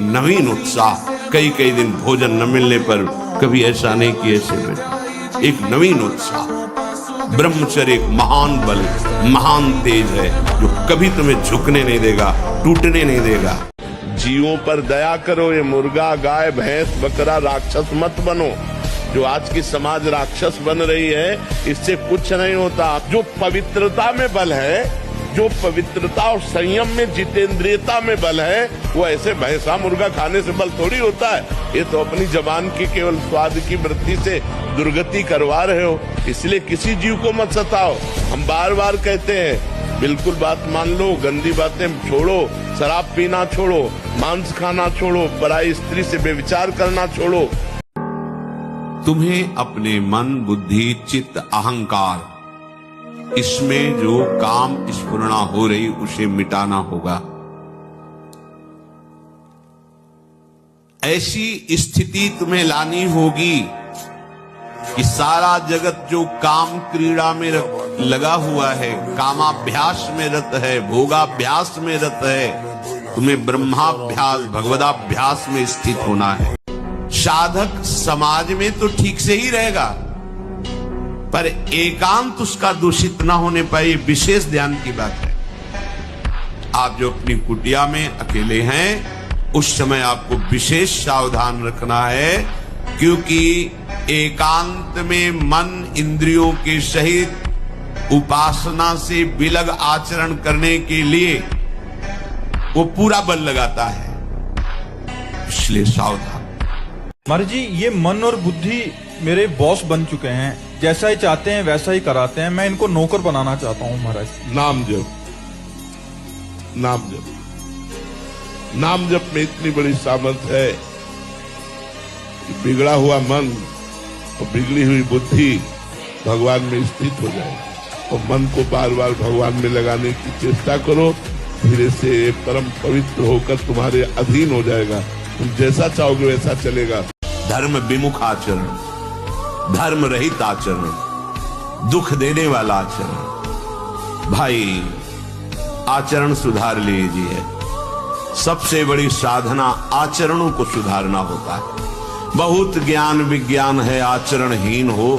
नवीन उत्साह। कई कई दिन भोजन न मिलने पर कभी ऐसा नहीं कि ऐसे बैठे, एक नवीन उत्साह। ब्रह्मचर्य एक महान बल, महान तेज है जो कभी तुम्हें झुकने नहीं देगा, टूटने नहीं देगा। जीवों पर दया करो, ये मुर्गा गाय भैंस बकरा राक्षस मत बनो। जो आज की समाज राक्षस बन रही है, इससे कुछ नहीं होता। जो पवित्रता में बल है, जो पवित्रता और संयम में, जितेंद्रियता में बल है, वो ऐसे भैंसा मुर्गा खाने से बल थोड़ी होता है। ये तो अपनी जबान की केवल स्वाद की वृत्ति से दुर्गति करवा रहे हो। इसलिए किसी जीव को मत सताओ। हम बार बार कहते हैं, बिल्कुल बात मान लो, गंदी बातें छोड़ो, शराब पीना छोड़ो, मांस खाना छोड़ो, पराई स्त्री से बेविचार करना छोड़ो। तुम्हें अपने मन, बुद्धि, चित्त, अहंकार, इसमें जो काम स्फुरणा हो रही उसे मिटाना होगा। ऐसी स्थिति तुम्हें लानी होगी कि सारा जगत जो काम क्रीड़ा में लगा हुआ है, कामाभ्यास में रत है, भोगाभ्यास में रत है, तुम्हें ब्रह्माभ्यास, भगवदाभ्यास में स्थित होना है। साधक समाज में तो ठीक से ही रहेगा, पर एकांत उसका दूषित ना होने पाए, विशेष ध्यान की बात है। आप जो अपनी कुटिया में अकेले हैं, उस समय आपको विशेष सावधान रखना है, क्योंकि एकांत में मन इंद्रियों के सहित उपासना से विलग आचरण करने के लिए वो पूरा बल लगाता है, इसलिए सावधान। महाराज जी, ये मन और बुद्धि मेरे बॉस बन चुके हैं, जैसा ही चाहते हैं वैसा ही कराते हैं। मैं इनको नौकर बनाना चाहता हूँ महाराज। नाम जप, नाम जप, नाम जप में इतनी बड़ी सामर्थ्य है कि बिगड़ा हुआ मन और बिगड़ी हुई बुद्धि भगवान में स्थित हो जाए। और मन को बार बार भगवान में लगाने की चेष्टा करो, धीरे से परम पवित्र होकर तुम्हारे अधीन हो जाएगा। तुम जैसा चाहोगे वैसा चलेगा। धर्म विमुख आचरण, धर्म रहित आचरण, दुख देने वाला आचरण। भाई, आचरण सुधार लीजिए। सबसे बड़ी साधना आचरणों को सुधारना होता है। बहुत ज्ञान विज्ञान है, आचरणहीन हो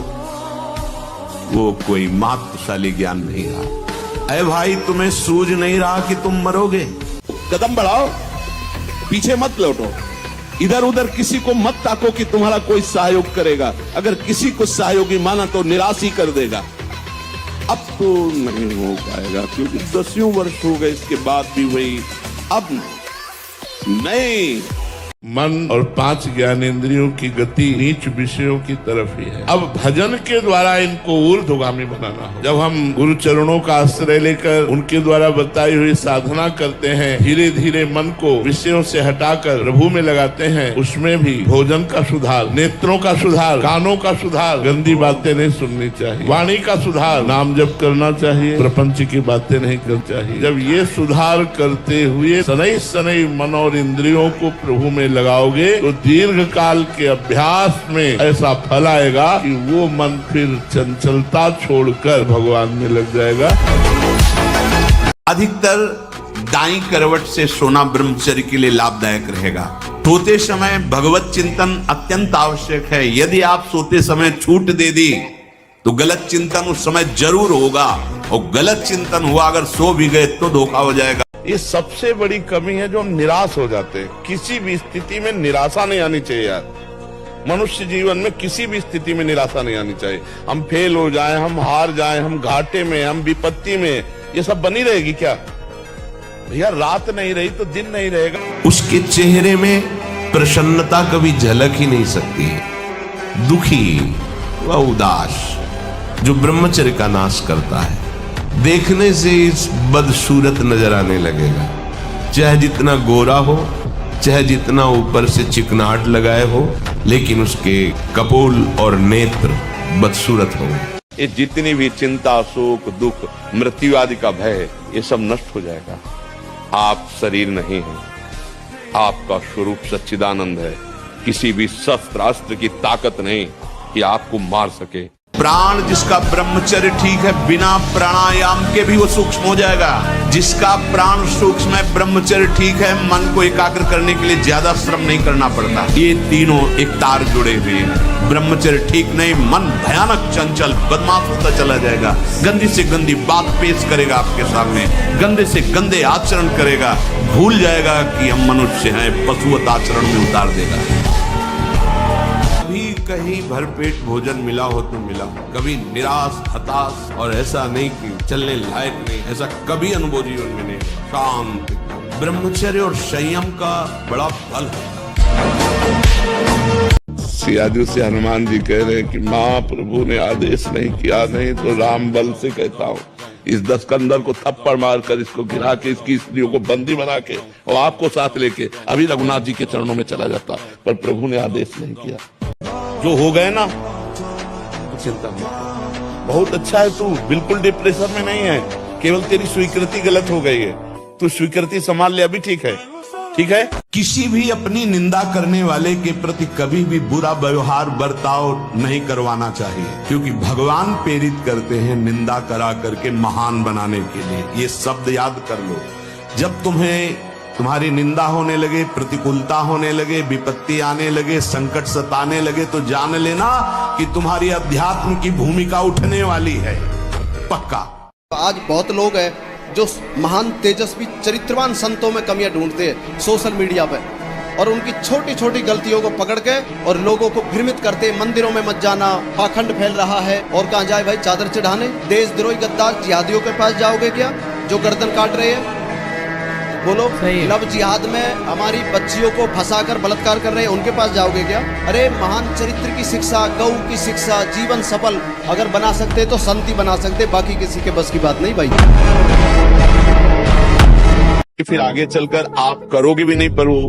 वो कोई महत्वशाली ज्ञान नहीं रहा। अरे भाई, तुम्हें सूझ नहीं रहा कि तुम मरोगे? कदम बढ़ाओ, पीछे मत लौटो, इधर उधर किसी को मत ताको कि तुम्हारा कोई सहयोग करेगा। अगर किसी को सहयोगी माना तो निराश ही कर देगा। अब तो नहीं हो पाएगा, क्योंकि 10 वर्ष हो गए, इसके बाद भी वही। अब नहीं, मन और 5 ज्ञानेंद्रियों की गति नीच विषयों की तरफ ही है। अब भजन के द्वारा इनको ऊर्ध्वगामी बनाना हो। जब हम गुरु चरणों का आश्रय लेकर उनके द्वारा बताई हुई साधना करते हैं, धीरे धीरे मन को विषयों से हटाकर प्रभु में लगाते हैं, उसमें भी भोजन का सुधार, नेत्रों का सुधार, कानों का सुधार, गंदी बातें नहीं सुननी चाहिए, वाणी का सुधार, नाम जप करना चाहिए, प्रपंच की बातें नहीं करनी चाहिए। जब ये सुधार करते हुए सनई सनई मन और इंद्रियों को प्रभु में लगाओगे तो दीर्घ काल के अभ्यास में ऐसा फल आएगा कि वो मन फिर चंचलता छोड़कर भगवान में लग जाएगा। अधिकतर दाईं करवट से सोना ब्रह्मचर्य के लिए लाभदायक रहेगा। सोते समय भगवत चिंतन अत्यंत आवश्यक है। यदि आप सोते समय छूट दे दी तो गलत चिंतन उस समय जरूर होगा, और गलत चिंतन हुआ अगर सो भी गए तो धोखा हो जाएगा। ये सबसे बड़ी कमी है जो हम निराश हो जाते हैं। किसी भी स्थिति में निराशा नहीं आनी चाहिए यार। मनुष्य जीवन में किसी भी स्थिति में निराशा नहीं आनी चाहिए। हम फेल हो जाएं, हम हार जाएं, हम घाटे में, हम विपत्ति में, ये सब बनी रहेगी क्या भैया? रात नहीं रही तो दिन नहीं रहेगा। उसके चेहरे में प्रसन्नता कभी झलक ही नहीं सकती है। दुखी व उदास जो ब्रह्मचर्य का नाश करता है, देखने से इस बदसूरत नजर आने लगेगा। चाहे जितना गोरा हो, चाहे जितना ऊपर से चिकनाहट लगाए हो, लेकिन उसके कपोल और नेत्र बदसूरत होंगे। ये जितनी भी चिंता, शोक, दुख, मृत्यु आदि का भय, ये सब नष्ट हो जाएगा। आप शरीर नहीं है, आपका स्वरूप सच्चिदानंद है। किसी भी शस्त्र अस्त्र की ताकत नहीं कि आपको मार सके। प्राण जिसका ब्रह्मचर्य ठीक है, बिना प्राणायाम के भी वो सूक्ष्म हो जाएगा। जिसका प्राण सूक्ष्म है, ब्रह्मचर्य ठीक है, मन को एकाग्र करने के लिए ज्यादा श्रम नहीं करना पड़ता। ये तीनों एक तार जुड़े हुए हैं। ब्रह्मचर्य ठीक नहीं, मन भयानक चंचल बदमाश होता चला जाएगा, गंदी से गंदी बात पेश करेगा आपके सामने, गंदे से गंदे आचरण करेगा, भूल जाएगा कि हम मनुष्य हैं, पशुवत आचरण में उतार देगा। कभी कहीं भरपेट भोजन मिला हो तो मिला, कभी निराश हताश और ऐसा नहीं कि चलने लायक नहीं, ऐसा कभी अनुभव जीवन में नहीं। शांत ब्रह्मचर्य और संयम का बड़ा बल है। सियाजू से हनुमान जी कह रहे हैं कि महाप्रभु ने आदेश नहीं किया, नहीं तो राम बल से कहता हूँ इस दशकंदर को थप्पड़ मारकर इसको गिरा के इसकी स्त्रियों को बंदी बना के और आपको साथ लेके अभी रघुनाथ जी के चरणों में चला जाता, पर प्रभु ने आदेश नहीं किया। जो हो गए ना तो चिंता नहीं, बहुत अच्छा है, तू बिल्कुल डिप्रेशन में नहीं है, केवल तेरी स्वीकृति गलत हो गई है, तू स्वीकृति संभाल ले, अभी ठीक है, ठीक है। किसी भी अपनी निंदा करने वाले के प्रति कभी भी बुरा व्यवहार बर्ताव नहीं करवाना चाहिए, क्योंकि भगवान प्रेरित करते हैं निंदा करा करके महान बनाने के लिए। ये शब्द याद कर लो। जब तुम्हारी निंदा होने लगे, प्रतिकूलता होने लगे, विपत्ति आने लगे, संकट सताने लगे, तो जान लेना कि तुम्हारी अध्यात्म की भूमिका उठने वाली है, पक्का। आज बहुत लोग हैं जो महान तेजस्वी चरित्रवान संतों में कमियां ढूंढते हैं सोशल मीडिया पे, और उनकी छोटी छोटी गलतियों को पकड़ के और लोगों को भ्रमित करते। मंदिरों में मत जाना, पाखंड फैल रहा है, और कहाँ जाए भाई चादर चढ़ाने। देशद्रोही गद्दार जिहादियों के पास जाओगे क्या, जो गर्दन काट रहे हैं? बोलो, लव जिहाद में हमारी बच्चियों को फंसाकर बलात्कार कर रहे हैं, उनके पास जाओगे क्या? अरे महान चरित्र की शिक्षा, गौ की शिक्षा, जीवन सफल अगर बना सकते तो संत ही बना सकते, बाकी किसी के बस की बात नहीं भाई। फिर आगे चलकर आप करोगे भी नहीं, पर वो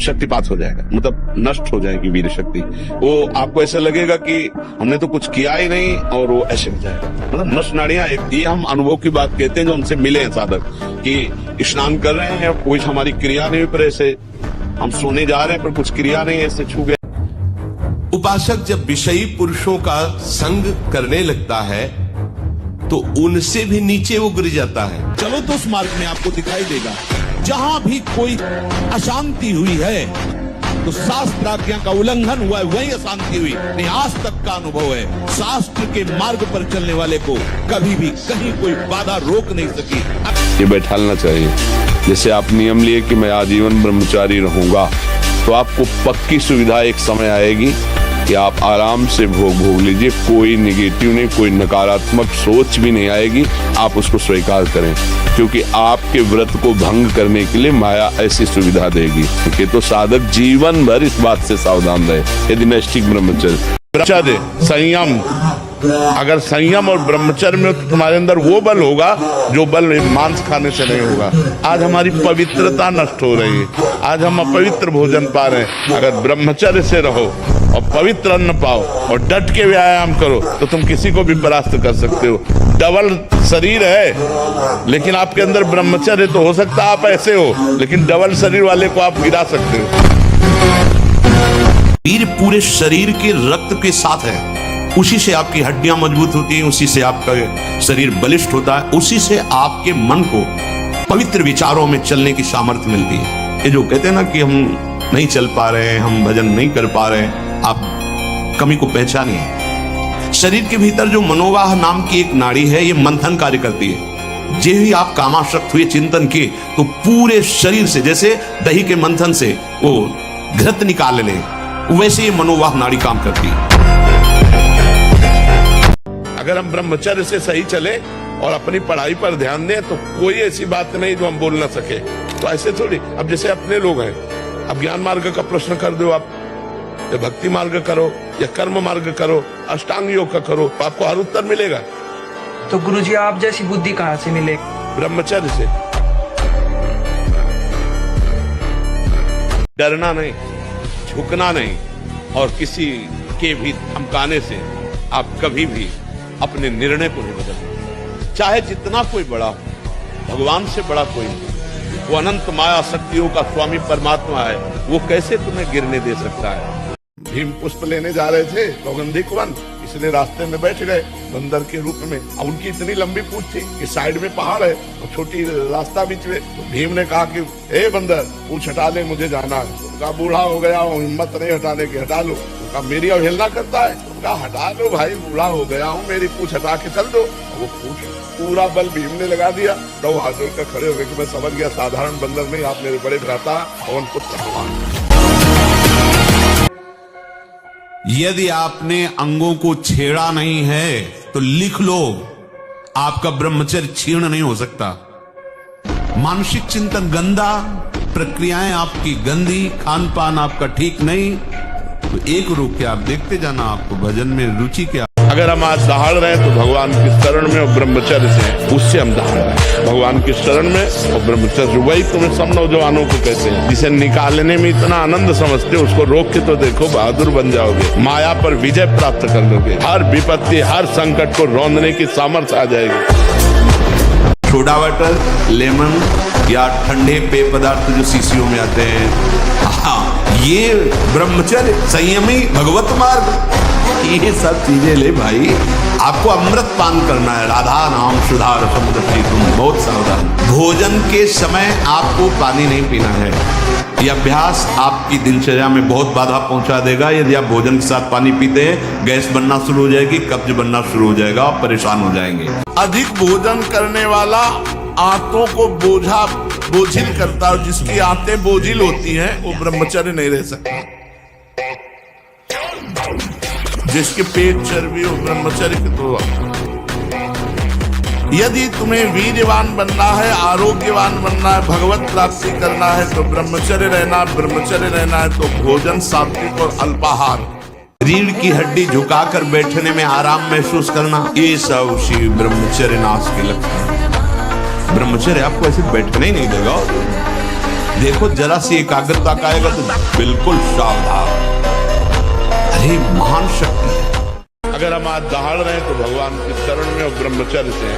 शक्तिपात हो जाएगा, मतलब नष्ट हो जाएगी वीर शक्ति। वो आपको ऐसा लगेगा कि हमने तो कुछ किया ही नहीं, और वो ऐसे हो जाएगा, मतलब नष्ट नाड़ियां। ये हम अनुभव की बात कहते हैं जो हमसे मिले हैं साधक, कि स्नान कर रहे हैं, कोई हमारी क्रिया नहीं, पर ऐसे हम सोने जा रहे हैं पर कुछ क्रिया नहीं, ऐसे छू गए। उपासक जब विषयी पुरुषों का संग करने लगता है तो उनसे भी नीचे वो गिर जाता है। चलो तो उस मार्ग में आपको दिखाई देगा, जहां भी कोई अशांति हुई है तो शास्त्र आज्ञा का उल्लंघन हुआ है, वही अशांति हुई। नहीं, आज तक का अनुभव है, शास्त्र के मार्ग पर चलने वाले को कभी भी कहीं कोई बाधा रोक नहीं सकी। ये बैठालना चाहिए। जैसे आप नियम लिए कि मैं आजीवन ब्रह्मचारी रहूंगा, तो आपको पक्की सुविधा एक समय आएगी कि आप आराम से भोग लीजिए, कोई नेगेटिव नहीं, कोई नकारात्मक सोच भी नहीं आएगी। आप उसको स्वीकार करें, क्योंकि आपके व्रत को भंग करने के लिए माया ऐसी सुविधा देगी कि तो साधक जीवन भर इस बात से सावधान रहे। यदि नैष्ठिक ब्रह्मचर्य संयम, अगर संयम और ब्रह्मचर्य में तो तुम्हारे अंदर वो बल होगा जो बल मांस खाने से नहीं होगा। आज हमारी पवित्रता नष्ट हो रही है, आज हम अपवित्र भोजन पा रहे हैं। अगर ब्रह्मचर्य से रहो और पवित्र अन्न पाओ और डट के व्यायाम करो तो तुम किसी को भी परास्त कर सकते हो। डबल शरीर है, लेकिन आपके अंदर ब्रह्मचर्य तो हो सकता है आप ऐसे हो, लेकिन डबल शरीर वाले को आप गिरा सकते हो। वीर पूरे शरीर के रक्त के साथ है, उसी से आपकी हड्डियां मजबूत होती हैं, उसी से आपका शरीर बलिष्ठ होता है, उसी से आपके मन को पवित्र विचारों में चलने की सामर्थ्य मिलती है। ये जो कहते हैं ना कि हम नहीं चल पा रहे हैं, हम भजन नहीं कर पा रहे हैं, आप कमी को पहचानिए। शरीर के भीतर जो मनोवाह नाम की एक नाड़ी है, ये मंथन कार्य करती है। जे ही आप कामाशक्त हुए चिंतन किए तो पूरे शरीर से, जैसे दही के मंथन से वो घृत निकाल ले, वैसे ये मनोवाह नाड़ी काम करती है। अगर हम ब्रह्मचर्य से सही चले और अपनी पढ़ाई पर ध्यान दें तो कोई ऐसी बात नहीं जो हम बोल ना सके। तो ऐसे थोड़ी, अब जैसे अपने लोग हैं, अब ज्ञान मार्ग का प्रश्न कर दो आप, या भक्ति मार्ग करो या कर्म मार्ग करो, अष्टांग योग का करो, तो आपको हर उत्तर मिलेगा। तो गुरुजी आप जैसी बुद्धि कहाँ से मिले? ब्रह्मचर्य से। डरना नहीं, झुकना नहीं, और किसी के भी धमकाने से आप कभी भी अपने निर्णय को नहीं बदलते। चाहे जितना कोई बड़ा हो, भगवान से बड़ा कोई नहीं, वो अनंत माया शक्तियों का स्वामी परमात्मा है, वो कैसे तुम्हें गिरने दे सकता है। भीम पुष्प लेने जा रहे थे सौगंधिक वन, इस इसलिए रास्ते में बैठ गए बंदर के रूप में। अब उनकी इतनी लंबी पूंछ थी कि साइड में पहाड़ है और छोटी रास्ता बीच में। तो भीम ने कहा कि ए बंदर पूंछ हटा ले, मुझे जाना है। तो कहा बूढ़ा हो गया हूँ, हिम्मत नहीं हटाने की, हटा लो। तो कहा मेरी अवहेलना करता है। तो कहा हटा लो भाई, बूढ़ा हो गया हूँ, मेरी पूंछ हटा के चल दो। वो पूंछ पूरा बल भीम ने लगा दिया। तो हाथ जोड़कर खड़े हो गए कि मैं समझ गया साधारण बंदर नहीं, आप मेरे बड़े भ्राता पवन पुत्र भगवान। यदि आपने अंगों को छेड़ा नहीं है तो लिख लो, आपका ब्रह्मचर्य क्षीण नहीं हो सकता। मानसिक चिंतन गंदा, प्रक्रियाएं आपकी गंदी, खान पान आपका ठीक नहीं, तो एक रुक के आप देखते जाना, आपको भजन में रुचि क्या। अगर हम आज दहाड़ रहे हैं तो भगवान की शरण में और ब्रह्मचर्य से, उससे हम दहाड़ रहे हैं भगवान की शरण में और ब्रह्मचर्य। वही तुम्हें सब नौजवानों को कहते हैं, जिसे निकालने में इतना आनंद समझते हो, उसको रोक के तो देखो, बहादुर बन जाओगे, माया पर विजय प्राप्त कर लोगे, हर विपत्ति हर संकट को रौंदने की सामर्थ्य आ जाएगी। सोडा वाटर, लेमन या ठंडे पेय पदार्थ जो शीशियों में आते हैं, हाँ, ये ब्रह्मचर्य, संयमी, भगवत मार्ग, ये सब चीजें ले भाई। आपको अमृत पान करना है, राधा नाम सुधा रसम तुम बहुत सावधान। भोजन के समय आपको पानी नहीं पीना है। यह अभ्यास आपकी दिनचर्या में बहुत बाधा पहुंचा देगा। यदि आप भोजन के साथ पानी पीते हैं, गैस बनना शुरू हो जाएगी, कब्ज बनना शुरू हो जाएगा, आप परेशान हो जाएंगे। अधिक भोजन करने वाला आंतों को बोझिल करता है। जिसकी आंतें बोझिल होती हैं वो ब्रह्मचर्य नहीं रह सकता। जिसके पेट चर्बी हो ब्रह्मचर्य के तो। यदि तुम्हें वीर्यवान बनना है, आरोग्यवान बनना है, भगवत प्राप्ति करना है तो ब्रह्मचर्य रहना। ब्रह्मचर्य रहना है तो भोजन सात्विक और अल्पाहार। रीढ़ की हड्डी झुकाकर बैठने में आराम महसूस करना, ये सब उसी ब्रह्मचर्य नाश के लक्षण है। ब्रह्मचर्य आपको ऐसे बैठने ही नहीं देगा। देखो जरा सी एकाग्रता का आएगा तो बिल्कुल सावधान। अरे महान शक्ति है। अगर हम आज दहाड़ रहे हैं तो भगवान की शरण में और ब्रह्मचर्य से,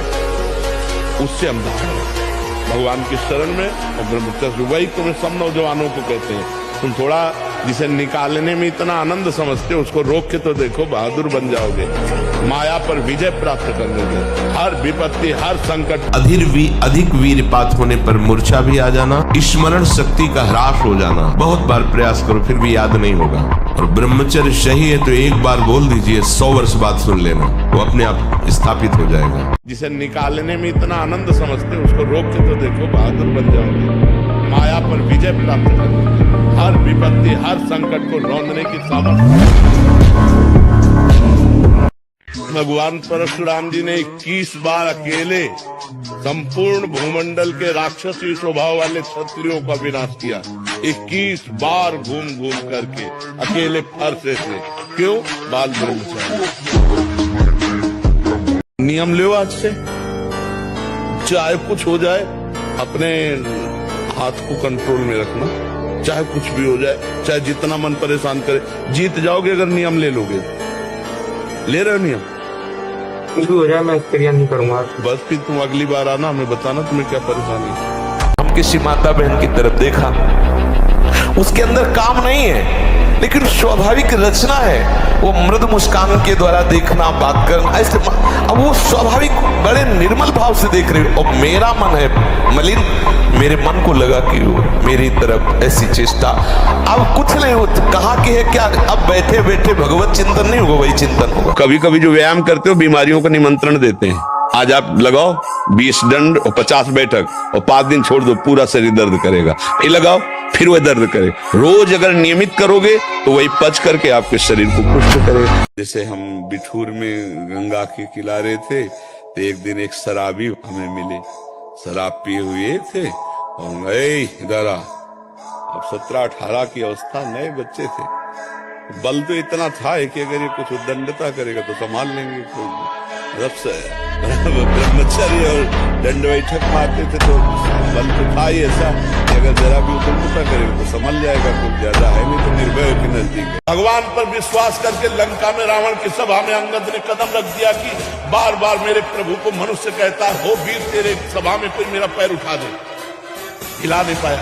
उससे हम दहाड़ रहे हैं भगवान की शरण में और ब्रह्मचर्य। वही तुम्हें सब नौजवानों को कहते हैं, तुम थोड़ा जिसे निकालने में इतना आनंद समझते हो, उसको रोक के तो देखो, बहादुर बन जाओगे, माया पर विजय प्राप्त कर लोगे, हर विपत्ति हर संकट। अधिक वीरपात होने पर मूर्छा भी आ जाना, स्मरण शक्ति का ह्रास हो जाना। बहुत बार प्रयास करो फिर भी याद नहीं होगा। और ब्रह्मचर्य सही है तो एक बार बोल दीजिए, 100 वर्ष बाद सुन लेना, वो अपने आप स्थापित हो जाएगा। जिसे निकालने में इतना आनंद समझते हो, उसको रोक के तो देखो, बहादुर बन जाओगे, माया पर विजय प्राप्त कर लोगे, हर विपत्ति हर संकट को रौंदने की सामर्थ्य। भगवान परशुराम जी ने 21 बार अकेले संपूर्ण भूमंडल के राक्षसी स्वभाव वाले क्षत्रियों का विनाश किया। 21 बार घूम घूम करके अकेले फरसे थे। क्यों? बाल ब्रह्मचारी। नियम लो आज से, चाहे कुछ हो जाए अपने हाथ को कंट्रोल में रखना, चाहे कुछ भी हो जाए, चाहे जितना मन परेशान करे, जीत जाओगे अगर नियम ले लोगे। ले रहे हो नियम? कुछ भी हो जाए मैं क्रिया नहीं करूंगा। बस फिर तुम अगली बार आना, हमें बताना तुम्हें क्या परेशानी है। हम किसी माता बहन की तरफ देखा, उसके अंदर काम नहीं है लेकिन स्वाभाविक रचना है, वो मृदु मुस्कान के द्वारा देखना, बात करना, ऐसे अब वो स्वाभाविक बड़े निर्मल भाव से देख रहे हो। और मेरा मन है मलिन, मेरे मन को लगा कि मेरी तरफ ऐसी चेष्टा, अब कुछ नहीं होता। कहाँ की है क्या? अब बैठे बैठे भगवत चिंतन नहीं होगा, वही चिंतन होगा। कभी कभी जो व्यायाम करते हो बीमारियों का निमंत्रण देते हैं। आज आप लगाओ 20 दंड और 50 बैठक और 5 दिन छोड़ दो, पूरा शरीर दर्द करेगा। फिर लगाओ, फिर वह दर्द करे। रोज अगर नियमित करोगे तो वही पच करके आपके शरीर को पुष्ट करेगा। जैसे हम बिठूर में गंगा के किनारे थे तो एक दिन एक शराबी हमें मिले, शराब पिए हुए थे और गए इधर आ। अब 17-18 की अवस्था, नए बच्चे थे। बल तो इतना था कि अगर ये कुछ उद्दंडता करेगा तो संभाल लेंगे। रब से ब्रह्मचर्य और दंड बैठक मारते थे तो बल तो था ही ऐसा कि अगर जरा भी उद्दंडता करेगा तो संभल जाएगा, कुछ ज्यादा है नहीं तो निर्भय के नजदीक है। भगवान पर विश्वास करके लंका में रावण की सभा में अंगद ने कदम रख दिया कि बार बार मेरे प्रभु को मनुष्य कहता है, हो वीर तेरे सभा में कोई मेरा पैर उठा दे। हिला नहीं पाया।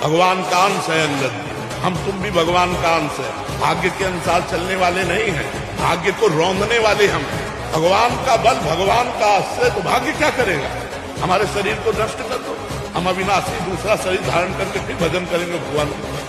भगवान का अंश है अंगद, हम तुम भी भगवान का अंश है। भाग्य के अनुसार चलने वाले नहीं हैं, भाग्य को रौंदने वाले हम हैं। भगवान का बल, भगवान का आश्रय, तो भाग्य क्या करेगा? हमारे शरीर को नष्ट कर दो, हम अविनाशी दूसरा शरीर धारण करके फिर भजन करेंगे भगवान का।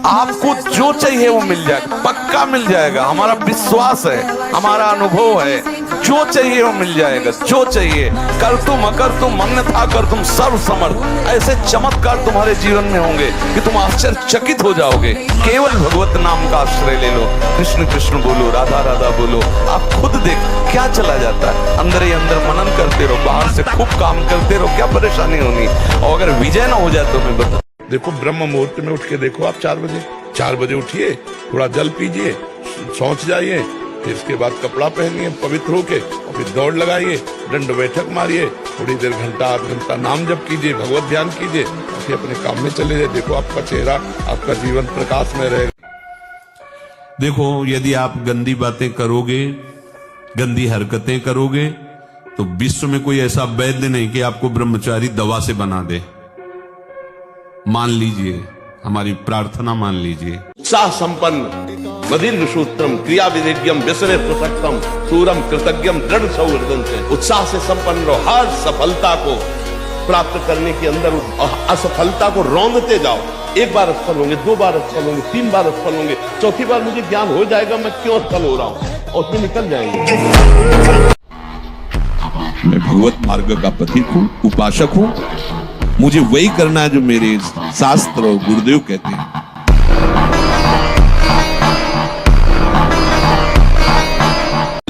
आपको जो चाहिए वो मिल जाएगा, पक्का मिल जाएगा। हमारा विश्वास है, हमारा अनुभव है, जो चाहिए वो मिल जाएगा। जो चाहिए, कर तुम अकर तुम अन्यथा कर तुम सर्व समर्थ, ऐसे चमत्कार तुम्हारे जीवन में होंगे कि तुम आश्चर्यचकित हो जाओगे। केवल भगवत नाम का आश्रय ले लो, कृष्ण कृष्ण बोलो, राधा राधा बोलो, आप खुद देख क्या चला जाता है। अंदर ही अंदर मनन करते रहो, बाहर से खूब काम करते रहो, क्या परेशानी होनी। और अगर विजय ना हो जाए तो मैं बता, देखो ब्रह्म मुहूर्त में उठ के देखो आप 4 बजे उठिए, थोड़ा जल पीजिए, सोच जाइए, फिर इसके बाद कपड़ा पहनिए पवित्र होके, और फिर दौड़ लगाइए, दंड बैठक मारिए, थोड़ी देर घंटा आध घंटा नाम जप कीजिए, भगवत ध्यान कीजिए, फिर अपने काम में चले जाइए। देखो आपका चेहरा, आपका जीवन प्रकाश में रहेगा। देखो, यदि आप गंदी बातें करोगे, गंदी हरकतें करोगे, तो विश्व में कोई ऐसा वैद्य नहीं कि आपको ब्रह्मचारी दवा से बना दे। मान लीजिए, हमारी प्रार्थना मान लीजिए। उत्साह संपन्न मदीर्घ सूत्रम क्रिया विधिज्ञम व्यसने प्रसक्तम सूरम कृतज्ञम दृढ़ सौहृदं से, उत्साह से संपन्न रहो। हर सफलता को प्राप्त करने के अंदर असफलता को रौंदते जाओ। एक बार असफल होंगे, 2 बार असफल होंगे, 3 बार असफल होंगे, चौथी बार मुझे ज्ञान हो जाएगा मैं क्यों असफल हो रहा हूं, और उसमें निकल जाएंगे। मैं भगवत मार्ग का पथिक हूं, उपासक हूं। मुझे वही करना है जो मेरे शास्त्र और गुरुदेव कहते हैं।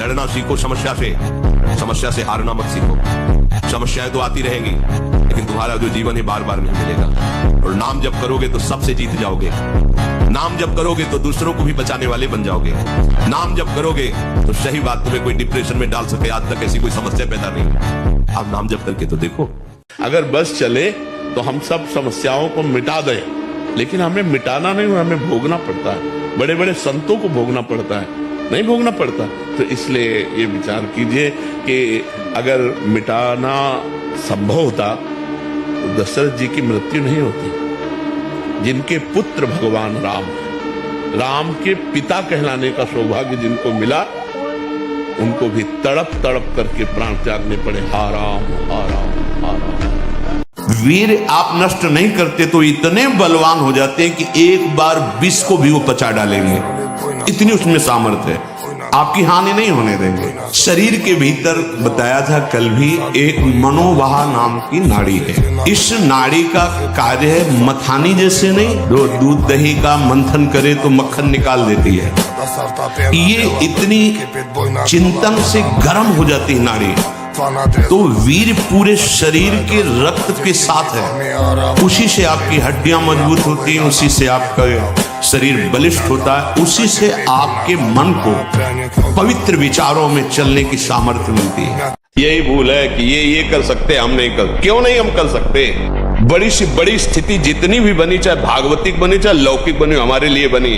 लड़ना सीखो समस्या से हारना मत सीखो। समस्याएं तो आती रहेंगी, लेकिन तुम्हारा जो जीवन है बार बार नहीं मिलेगा। और नाम जप करोगे तो सबसे जीत जाओगे। नाम जप करोगे तो दूसरों को भी बचाने वाले बन जाओगे। नाम जप करोगे तो सही बात, तुम्हें कोई डिप्रेशन में डाल सके आज तक ऐसी कोई समस्या पैदा नहीं। आप नाम जप करके तो देखो। अगर बस चले तो हम सब समस्याओं को मिटा दें, लेकिन हमें मिटाना नहीं, हमें भोगना पड़ता है। बड़े बड़े संतों को भोगना पड़ता है, नहीं भोगना पड़ता। तो इसलिए ये विचार कीजिए कि अगर मिटाना संभव होता तो दशरथ जी की मृत्यु नहीं होती। जिनके पुत्र भगवान राम है, राम के पिता कहलाने का सौभाग्य जिनको मिला, उनको भी तड़प तड़प करके प्राण त्यागने पड़े। हा राम हा राम हा राम। वीर आप नष्ट नहीं करते तो इतने बलवान हो जाते हैं कि एक बार विष को भी वो पचा डालेंगे। इतनी उसमें सामर्थ्य है, आपकी हानि नहीं होने देंगे। शरीर के भीतर बताया था कल भी, एक मनोवाह नाम की नाड़ी है। इस नाड़ी का कार्य है मथानी जैसे नहीं, जो दूध दही का मंथन करे तो मक्खन निकाल देती है। ये इतनी चिंतन से गर्म हो जाती है नाड़ी। तो वीर पूरे शरीर के रक्त के साथ है, उसी से आपकी हड्डियां मजबूत होती हैं, उसी से आपका शरीर बलिष्ठ होता है, उसी से आपके मन को पवित्र विचारों में चलने की सामर्थ्य मिलती है। यही भूल है कि ये कर सकते हम नहीं कर, क्यों नहीं हम कर सकते। बड़ी से बड़ी स्थिति जितनी भी बनी, चाहे भागवतिक बनी चाहे लौकिक बनी, हमारे लिए बनी,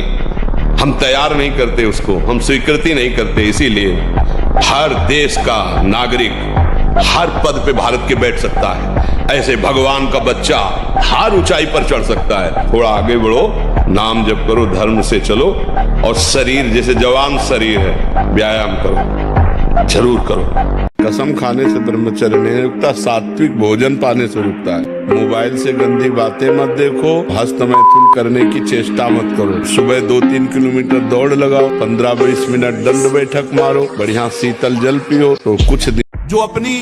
हम तैयार नहीं करते उसको, हम स्वीकृति नहीं करते। इसीलिए हर देश का नागरिक हर पद पे भारत के बैठ सकता है, ऐसे भगवान का बच्चा हर ऊंचाई पर चढ़ सकता है। थोड़ा आगे बढ़ो, नाम जप करो, धर्म से चलो, और शरीर जैसे जवान शरीर है, व्यायाम करो, जरूर करो। कसम खाने से ब्रह्मचर्य नहीं रुकता, सात्विक भोजन पाने से रुकता है। मोबाइल से गंदी बातें मत देखो, हस्तमैथुन करने की चेष्टा मत करो। सुबह 2-3 किलोमीटर दौड़ लगाओ, 15-20 मिनट दंड बैठक मारो, बढ़िया शीतल जल पियो, तो कुछ दिन। जो अपनी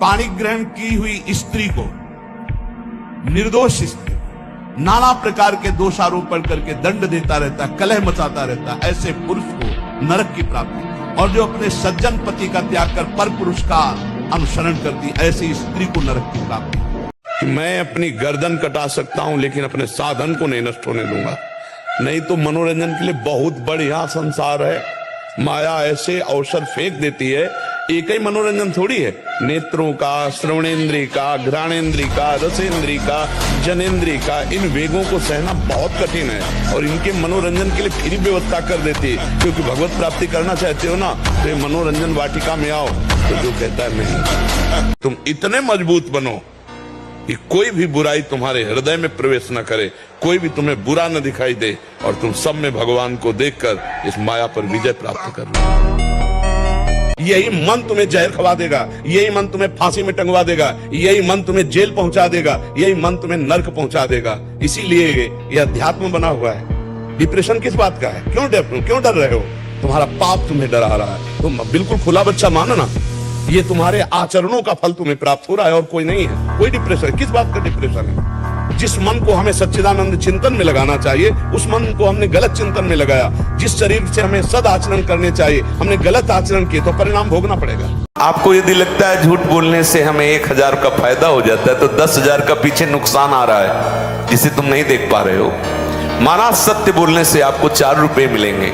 पाणी ग्रहण की हुई स्त्री को, निर्दोष स्त्री, नाना प्रकार के दोषारोपण करके दंड देता रहता है, कलह मचाता रहता है, ऐसे पुरुष को नरक की प्राप्ति। और जो अपने सज्जन पति का त्याग कर पर पुरुष का अनुसरण करती, ऐसी स्त्री को नरक की प्राप्ति। मैं अपनी गर्दन कटा सकता हूं, लेकिन अपने साधन को नहीं नष्ट होने दूंगा। नहीं तो मनोरंजन के लिए बहुत बढ़िया संसार है, माया ऐसे अवसर फेंक देती है। एक ही मनोरंजन थोड़ी है, नेत्रों का, श्रवणेन्द्रिय का, घ्राणेन्द्रिय का, रसेन्द्रिय का, जनेन्द्रिय का, इन वेगों को सहना बहुत कठिन है। और इनके मनोरंजन के लिए फिर व्यवस्था कर देती है, क्योंकि भगवत प्राप्ति करना चाहते हो ना, तो ये मनोरंजन वाटिका में आओ। तो जो कहता है नहीं, तुम इतने मजबूत बनो कि कोई भी बुराई तुम्हारे हृदय में प्रवेश न करे, कोई भी तुम्हें बुरा न दिखाई दे, और तुम सब में भगवान को देखकर इस माया पर विजय प्राप्त कर लो। यही मन तुम्हें जहर खवा देगा, यही मन तुम्हें फांसी में टंगवा देगा, यही मन तुम्हें जेल पहुंचा देगा, यही मन तुम्हें नर्क पहुंचा देगा। इसीलिए यह अध्यात्म बना हुआ है। डिप्रेशन किस बात का है? क्यों डर रहे हो? तुम्हारा पाप तुम्हें डरा रहा है। तुम बिल्कुल खुला बच्चा मानो ना, ये तुम्हारे आचरणों का फल तुम्हें प्राप्त हो रहा है और कोई नहीं है। कोई डिप्रेशन, किस बात का डिप्रेशन है? जिस मन को हमें सच्चिदानंद चिंतन में लगाना चाहिए, उस मन को हमने गलत चिंतन में लगाया। जिस शरीर से हमें सद आचरण करने चाहिए, हमने गलत आचरण किए, तो परिणाम भोगना पड़ेगा। आपको यदि लगता है झूठ बोलने से हमें 1000 का फायदा हो जाता है, तो 10,000 का पीछे नुकसान आ रहा है जिसे तुम नहीं देख पा रहे हो। माना सत्य बोलने से आपको 4 रुपए मिलेंगे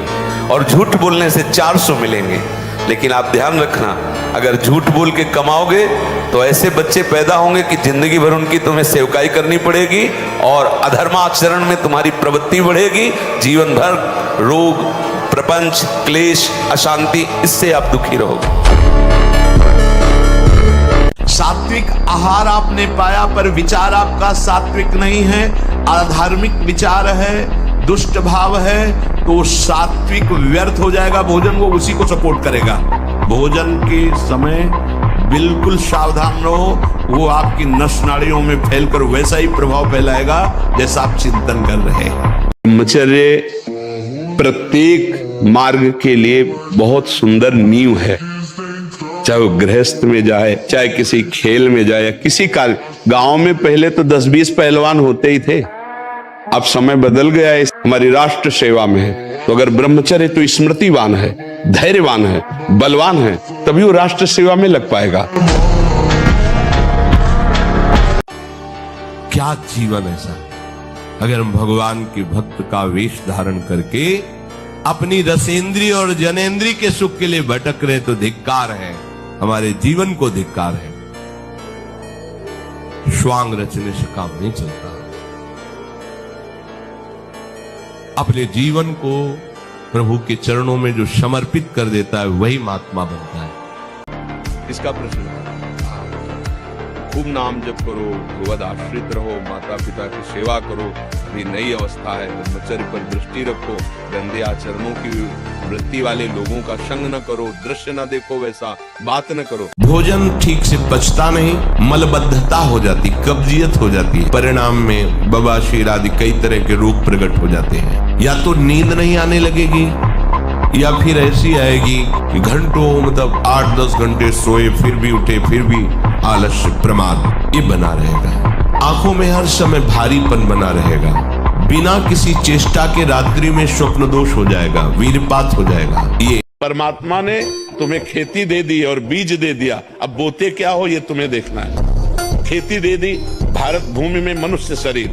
और झूठ बोलने से 400 मिलेंगे। लेकिन आप ध्यान रखना, अगर झूठ बोल के कमाओगे तो ऐसे बच्चे पैदा होंगे कि जिंदगी भर उनकी तुम्हें सेवकाई करनी पड़ेगी और अधर्माचरण में तुम्हारी प्रवृत्ति बढ़ेगी। जीवन भर रोग, प्रपंच, क्लेश, अशांति, इससे आप दुखी रहोगे। सात्विक आहार आपने पाया, पर विचार आपका सात्विक नहीं है, अधार्मिक विचार है, दुष्ट भाव है, तो सात्विक व्यर्थ हो जाएगा। भोजन वो उसी को सपोर्ट करेगा। भोजन के समय बिल्कुल सावधान रहो, वो आपकी नस नाड़ियों में फैलकर वैसा ही प्रभाव फैलाएगा जैसा आप चिंतन कर रहे हैं। ब्रह्मचर्य प्रत्येक मार्ग के लिए बहुत सुंदर नींव है। चाहे वो गृहस्थ में जाए, चाहे किसी खेल में जाए, या किसी कार्य। गांव में पहले तो 10-20 पहलवान होते ही थे, अब समय बदल गया है, हमारी राष्ट्र सेवा में है। तो अगर ब्रह्मचर्य तो स्मृतिवान है, धैर्यवान है, बलवान है, तभी वो राष्ट्र सेवा में लग पाएगा। क्या जीवन ऐसा, अगर हम भगवान के भक्त का वेश धारण करके अपनी रसेंद्री और जनेंद्री के सुख के लिए भटक रहे, तो धिक्कार है, हमारे जीवन को धिक्कार है। श्वांग रचने से काम नहीं चलता। अपने जीवन को प्रभु के चरणों में जो समर्पित कर देता है, वही महात्मा बनता है। इसका प्रश्न खूब नाम जप करो, भगवद आश्रित रहो, माता पिता की सेवा करो। अभी नई अवस्था है, ब्रह्मचर्य पर दृष्टि रखो, गंदे आचरणों की वृत्ति वाले लोगों का संग न करो, दृश्य न देखो, वैसा बात न करो। भोजन ठीक से पचता नहीं, मलबद्धता हो जाती, कब्जियत हो जाती है। परिणाम में बवासीर आदि कई तरह के रोग प्रकट हो जाते हैं। या तो नींद नहीं आने लगेगी, या फिर ऐसी आएगी कि घंटों, मतलब 8-10 घंटे सोए, फिर भी उठे, फिर भी आलस्य, प्रमाद, ये बना रहेगा। आंखों में हर समय भारीपन बना रहेगा। बिना किसी चेष्टा के रात्रि में स्वप्न दोष हो जाएगा, वीरपात हो जाएगा। ये परमात्मा ने तुम्हें खेती दे दी और बीज दे दिया, अब बोते क्या हो ये तुम्हें देखना है। खेती दे दी, भारत भूमि में मनुष्य शरीर,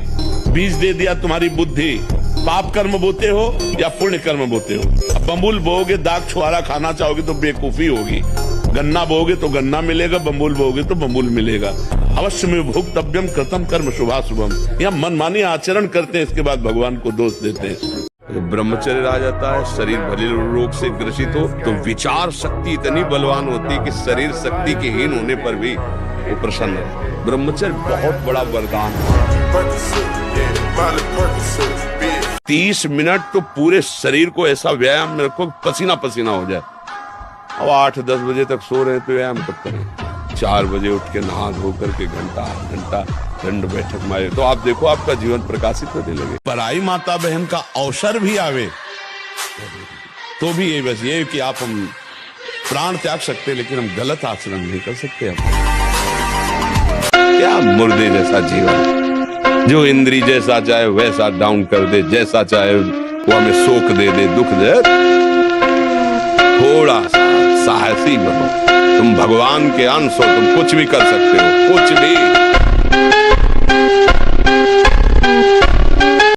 बीज दे दिया तुम्हारी बुद्धि। पाप कर्म बोते हो या पुण्य कर्म बोते हो? अब बम्बुल बोओगे, दाग छुआरा खाना चाहोगे तो बेवकूफी होगी। गन्ना बोओगे तो गन्ना मिलेगा, बम्बुल बोओगे तो बम्बुल मिलेगा। अवश्य में भुक्तव्यम कृतम कर्म शुभाशुभम। यहाँ मनमानी आचरण करते हैं, इसके बाद भगवान को दोष देते हैं। ब्रह्मचर्य आ जाता है, शरीर भले रोग से ग्रसित हो, तो विचार शक्ति इतनी बलवान होती है कि शरीर शक्ति के हीन होने पर भी वो प्रसन्न है। ब्रह्मचर्य बहुत बड़ा वरदान है। 30 मिनट तो पूरे शरीर को ऐसा व्यायाम में रखो, पसीना पसीना हो जाए। अब 8-10 बजे तक सो रहे तो व्यायाम कब करें? 4 बजे उठ के नहा धो करके घंटा दंड बैठक मारे, तो आप देखो आपका जीवन प्रकाशित होने लगे। पराई माता बहन का अवसर भी आवे तो भी ये बस ये कि आप हम प्राण त्याग सकते, लेकिन हम गलत आचरण नहीं कर सकते। हम क्या मुर्दे जैसा जीवन, जो इंद्री जैसा चाहे वैसा डाउन कर दे, जैसा चाहे वो हमें शोक दे दे, दुख दे। थोड़ा सा साहसी बनो, तुम भगवान के अंश हो, तुम कुछ भी कर सकते हो, कुछ भी।